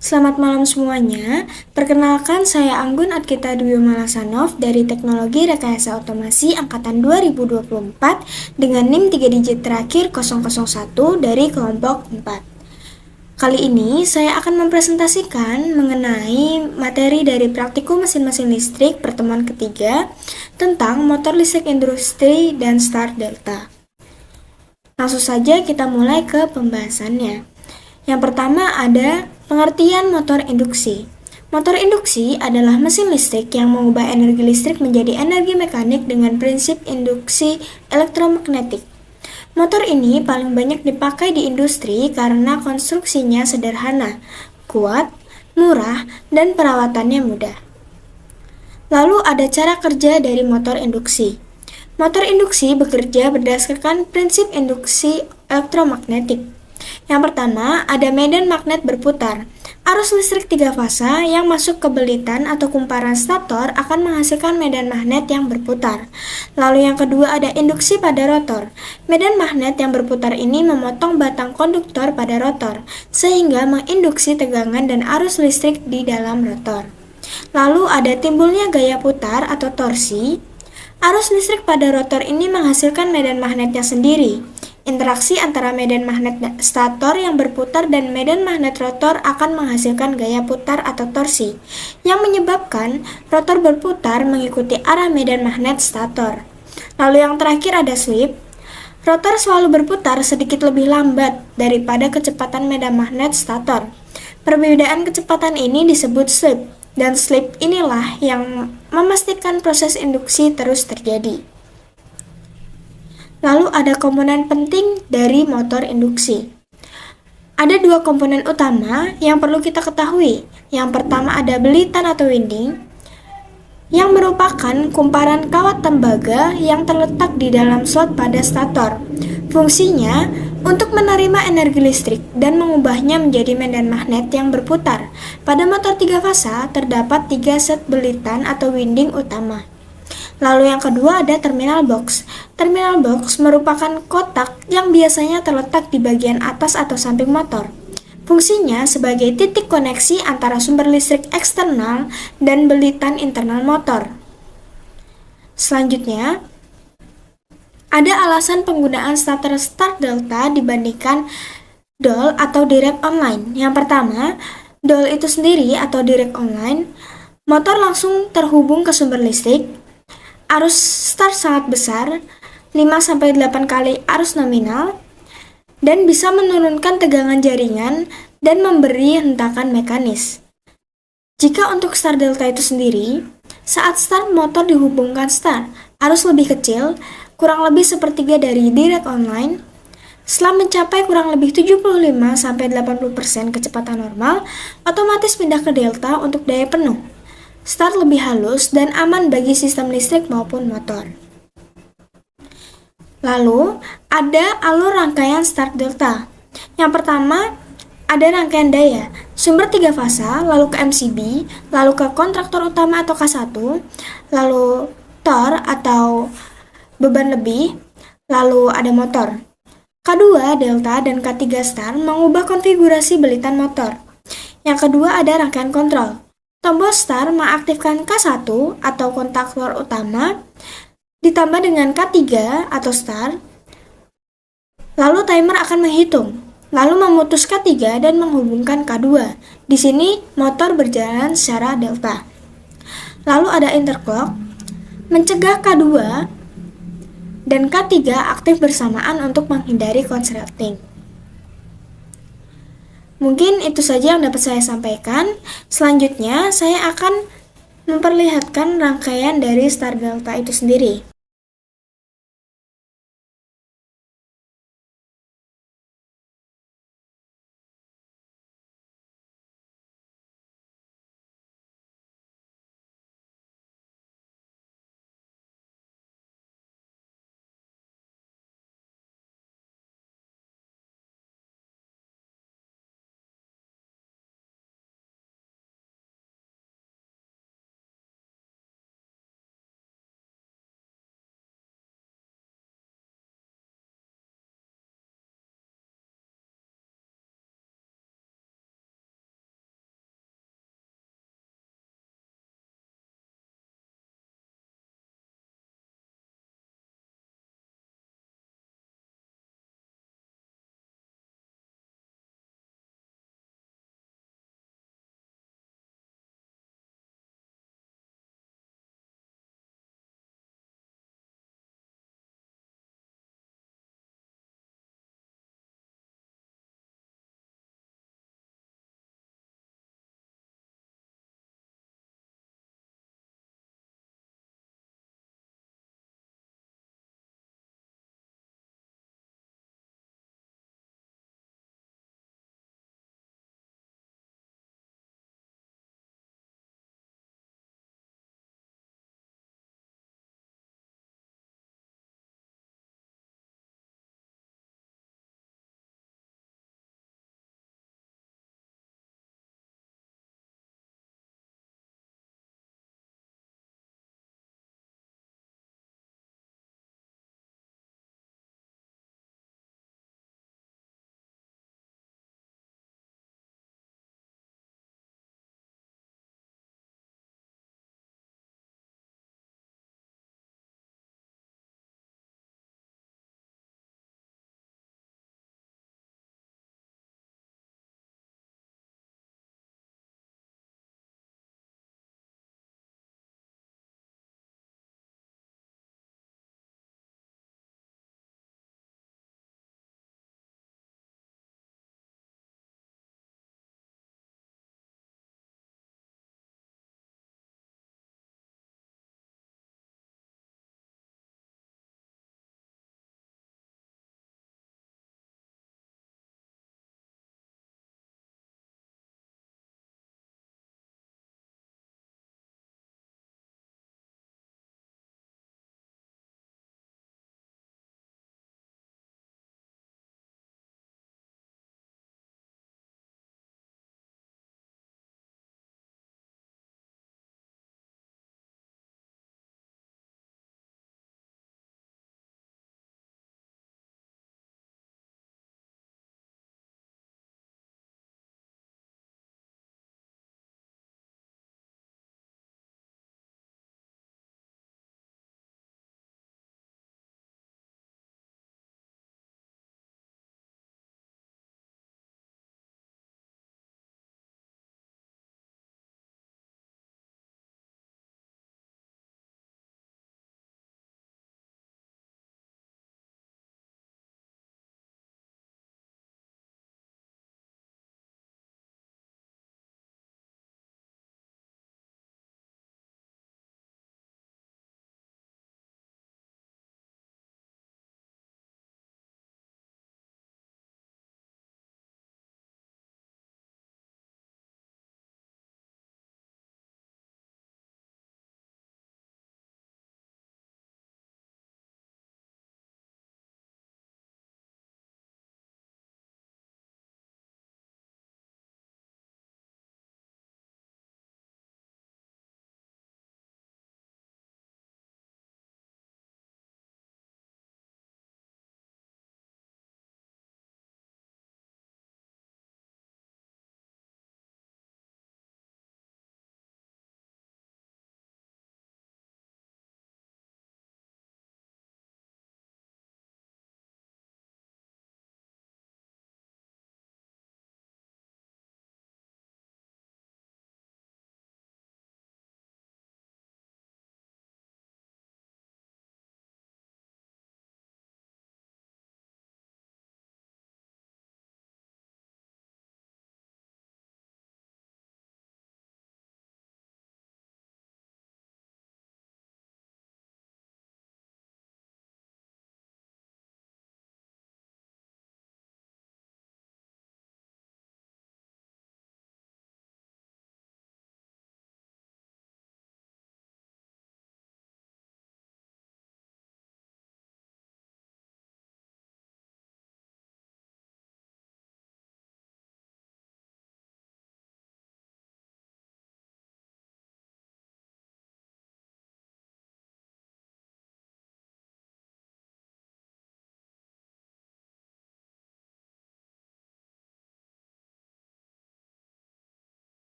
Selamat malam semuanya. Perkenalkan, saya Anggun Adkita Dwi Malasanov dari Teknologi Rekayasa Otomasi Angkatan 2024 dengan NIM 3 digit terakhir 001 dari kelompok 4. Kali ini saya akan mempresentasikan mengenai materi dari praktikum mesin-mesin listrik pertemuan ketiga tentang motor listrik industri dan Star Delta. Langsung saja kita mulai ke pembahasannya. Yang pertama ada pengertian motor induksi. Motor induksi adalah mesin listrik yang mengubah energi listrik menjadi energi mekanik dengan prinsip induksi elektromagnetik. Motor ini paling banyak dipakai di industri karena konstruksinya sederhana, kuat, murah, dan perawatannya mudah. Lalu ada cara kerja dari motor induksi. Motor induksi bekerja berdasarkan prinsip induksi elektromagnetik. Yang pertama, ada medan magnet berputar. Arus listrik 3 fasa yang masuk ke belitan atau kumparan stator akan menghasilkan medan magnet yang berputar. Lalu yang kedua ada induksi pada rotor. Medan magnet yang berputar ini memotong batang konduktor pada rotor, sehingga menginduksi tegangan dan arus listrik di dalam rotor. Lalu ada timbulnya gaya putar atau torsi. Arus listrik pada rotor ini menghasilkan medan magnetnya sendiri. Interaksi antara medan magnet stator yang berputar dan medan magnet rotor akan menghasilkan gaya putar atau torsi, yang menyebabkan rotor berputar mengikuti arah medan magnet stator. Lalu yang terakhir ada slip. Rotor selalu berputar sedikit lebih lambat daripada kecepatan medan magnet stator. Perbedaan kecepatan ini disebut slip, dan slip inilah yang memastikan proses induksi terus terjadi. Lalu ada komponen penting dari motor induksi. Ada dua komponen utama yang perlu kita ketahui. Yang pertama ada belitan atau winding, yang merupakan kumparan kawat tembaga yang terletak di dalam slot pada stator. Fungsinya untuk menerima energi listrik dan mengubahnya menjadi medan magnet yang berputar. Pada motor 3 fasa terdapat 3 set belitan atau winding utama. Lalu yang kedua ada terminal box. Terminal box merupakan kotak yang biasanya terletak di bagian atas atau samping motor. Fungsinya sebagai titik koneksi antara sumber listrik eksternal dan belitan internal motor. Selanjutnya, ada alasan penggunaan starter Star Delta dibandingkan DOL atau direct online. Yang pertama, DOL itu sendiri atau direct online, motor langsung terhubung ke sumber listrik. Arus start sangat besar, 5-8 kali arus nominal, dan bisa menurunkan tegangan jaringan dan memberi hentakan mekanis. Jika untuk Star Delta itu sendiri, saat start motor dihubungkan start, arus lebih kecil, kurang lebih sepertiga dari direct online. Setelah mencapai kurang lebih 75-80% kecepatan normal, otomatis pindah ke delta untuk daya penuh. Start lebih halus dan aman bagi sistem listrik maupun motor. Lalu, ada alur rangkaian Star Delta. Yang pertama, ada rangkaian daya, sumber 3 fasa, lalu ke MCB, lalu ke kontraktor utama atau K1, lalu tor atau beban lebih, lalu ada motor. K2 Delta dan K3 Star mengubah konfigurasi belitan motor. Yang kedua ada rangkaian kontrol. Tombol Star mengaktifkan K1 atau kontaktor utama, ditambah dengan K3 atau Star, lalu timer akan menghitung, lalu memutus K3 dan menghubungkan K2. Di sini motor berjalan secara delta. Lalu ada interclock, mencegah K2 dan K3 aktif bersamaan untuk menghindari konsleting. Mungkin itu saja yang dapat saya sampaikan. Selanjutnya, saya akan memperlihatkan rangkaian dari Star Delta itu sendiri.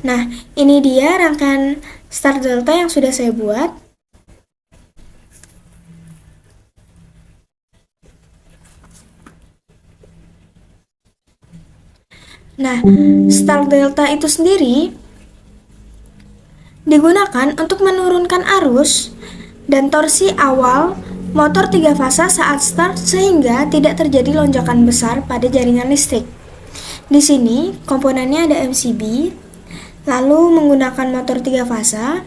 Nah, ini dia rangkaian start delta yang sudah saya buat. Nah, start delta itu sendiri digunakan untuk menurunkan arus dan torsi awal motor 3 fasa saat start sehingga tidak terjadi lonjakan besar pada jaringan listrik. Di sini komponennya ada MCB, lalu menggunakan motor 3 fasa,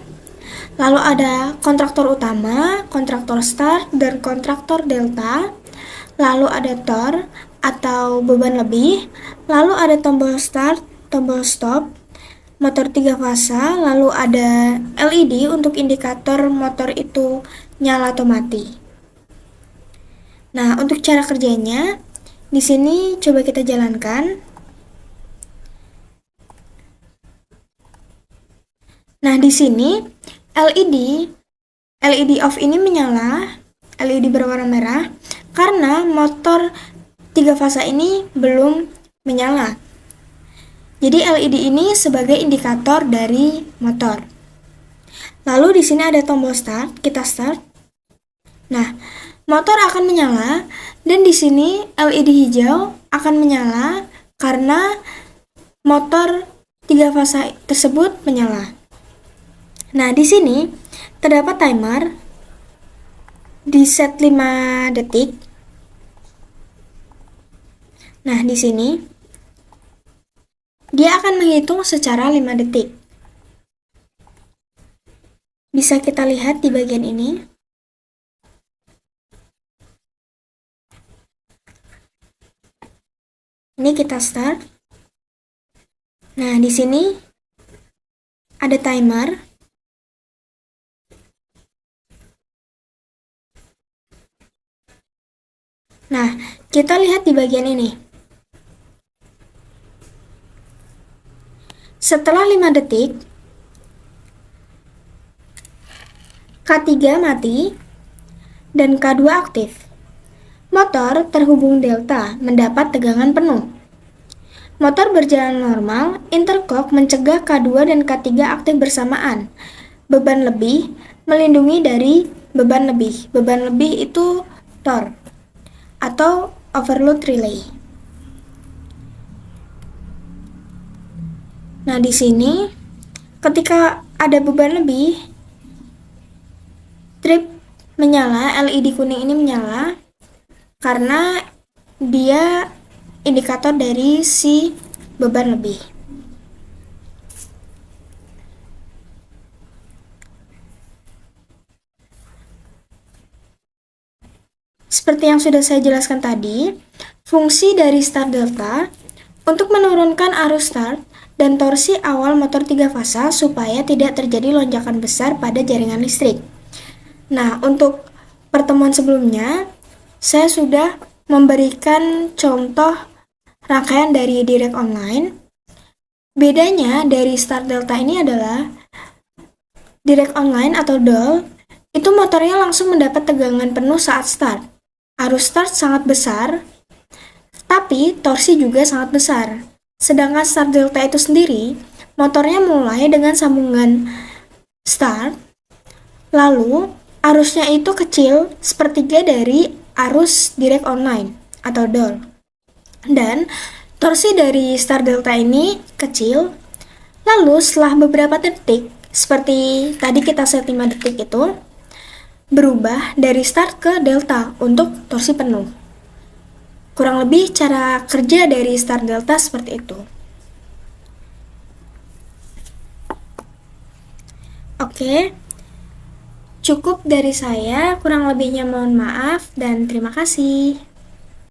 lalu ada kontraktor utama, kontraktor start, dan kontraktor delta, lalu ada tor atau beban lebih, lalu ada tombol start, tombol stop, motor 3 fasa, lalu ada LED untuk indikator motor itu nyala atau mati. Nah, untuk cara kerjanya, di sini coba kita jalankan. Nah, di sini LED off ini menyala, LED berwarna merah, karena motor 3 fasa ini belum menyala. Jadi LED ini sebagai indikator dari motor. Lalu di sini ada tombol start, kita start. Nah, motor akan menyala dan di sini LED hijau akan menyala karena motor 3 fasa tersebut menyala. Nah, di sini terdapat timer di set 5 detik. Nah, di sini dia akan menghitung secara 5 detik. Bisa kita lihat di bagian ini. Ini kita start. Nah, di sini ada timer. Nah, kita lihat di bagian ini. Setelah 5 detik, K3 mati dan K2 aktif. Motor terhubung delta mendapat tegangan penuh. Motor berjalan normal, interclock mencegah K2 dan K3 aktif bersamaan. Beban lebih melindungi dari beban lebih. Beban lebih itu tor atau overload relay. Nah, di sini ketika ada beban lebih, trip menyala, LED kuning ini menyala karena dia indikator dari si beban lebih. Seperti yang sudah saya jelaskan tadi, fungsi dari start delta untuk menurunkan arus start dan torsi awal motor 3 fasa supaya tidak terjadi lonjakan besar pada jaringan listrik. Nah, untuk pertemuan sebelumnya, saya sudah memberikan contoh rangkaian dari direct online. Bedanya dari start delta ini adalah direct online atau DOL itu motornya langsung mendapat tegangan penuh saat start. Arus start sangat besar, tapi torsi juga sangat besar. Sedangkan start delta itu sendiri, motornya mulai dengan sambungan start, lalu arusnya itu kecil sepertiga dari arus direct online atau DOL. Dan torsi dari start delta ini kecil. Lalu setelah beberapa detik, seperti tadi kita set 5 detik itu, berubah dari start ke delta untuk torsi penuh. Kurang lebih cara kerja dari start delta seperti itu. Oke. Cukup dari saya, kurang lebihnya mohon maaf dan terima kasih.